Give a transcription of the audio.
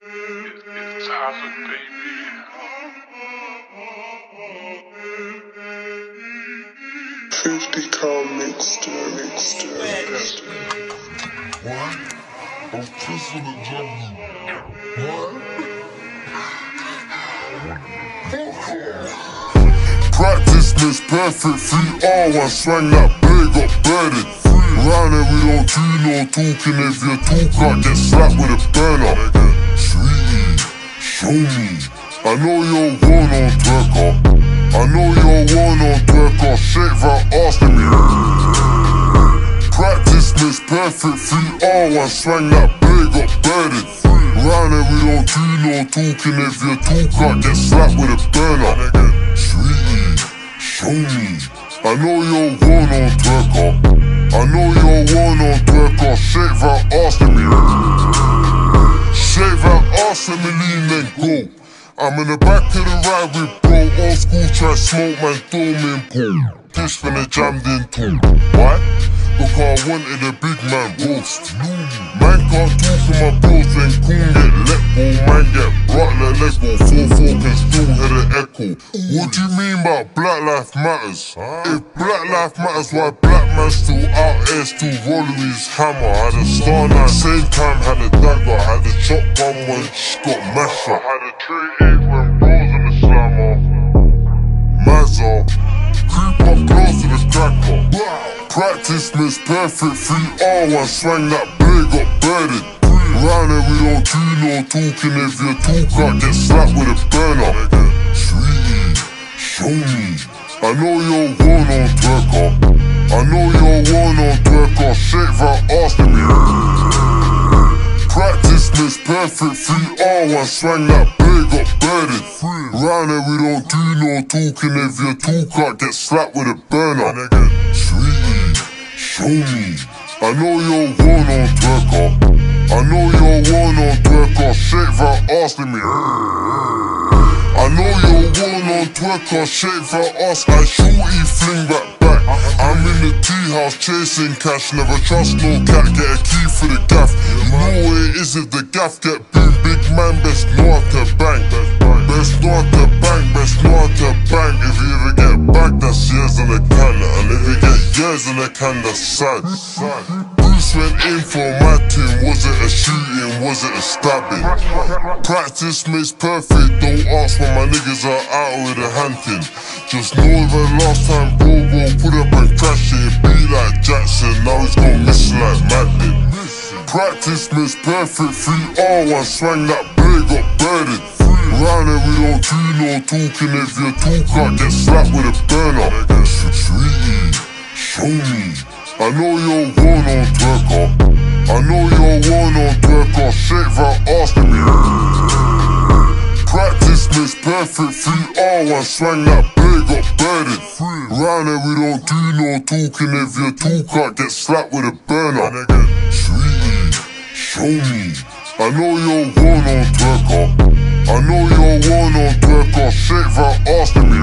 It's Hazard, baby. $50 mixed. What? I'm kissing the jungle. What? Practice makes perfect, 3R1, swang that big up birded. Round here we don't do no talking, if you talk I get slapped with a burner. Sweetie, show me, I know you're one on twerker. I know you're one on twerker, shake that ass to me. Practice makes perfect, 3R1, swang that big up birded. Round here we don't do no talking, if you talk I get slapped with a burner. Sweetie, show me, I know you're one on twerker. I know you're one on twerker, shake that ass to me. Shake that ass to me, lean then go. I'm in the back of the ride with bro, old school try smoke, man, throw me in pool. Push when they jammed in too. Why? Because I wanted a big man roast. Man can't talk to my bros, then coon get let go. Man get brought let go, 4-4 can still hear the echo. What do you mean by Black Lives Matters? If Black Lives Matters, why black man still out here, still rolling his hammer? Had a star now, same time had a dagger. Had a shotgun when she got mashed up. Had a 3-8 when bros in the slammer. Mazza, creep up close to the cracker. Practice makes perfect, 3R1, swang that big up birded. Round here we don't do no talking, if you talk I get slapped with a burner. Sweetie, show me, I know you're one on twerker. I know you're one on twerker, shake that ass to me. Practice makes perfect, 3R1, swang that big up birded. Round here we don't do no talking, if you talk I get slapped with a burner. Sweetie, show me, I know you're one on twerker. I know you're one on twerker, shake that ass to me. I know you're one on twerker, shake that ass, and shorty fling back. I'm in the tea house chasing cash, never trust no cat, get a key for the gaff. You know what it is if the gaff get boom, big man best know how to bang. Best know how to bang, best know how to bang. If you ever get back, that's years in the can, and if you get years in the can, that's sad. Bruce went in for my team, was it a shooting, was it a stabbing? Practice makes perfect, don't ask when my niggas are out with a hunting. Just know the last time bro put up and crash it, be like Jackson, now he's gon' miss like Madden. Practice makes perfect, 3R1, swang that big up birded. Round here we don't do no talking, if you talk I get slapped with a burner. Sweetie, show me, I know you're one on twerker. I know you're one on twerker, shake that ass to me. Practice makes perfect, 3R1, swang that big up birded. Round here we don't do no talking, if you talk I get slapped with a burner. Sweetie, show me, I know you're one on twerker. I know you're one on twerker, shake that ass to me.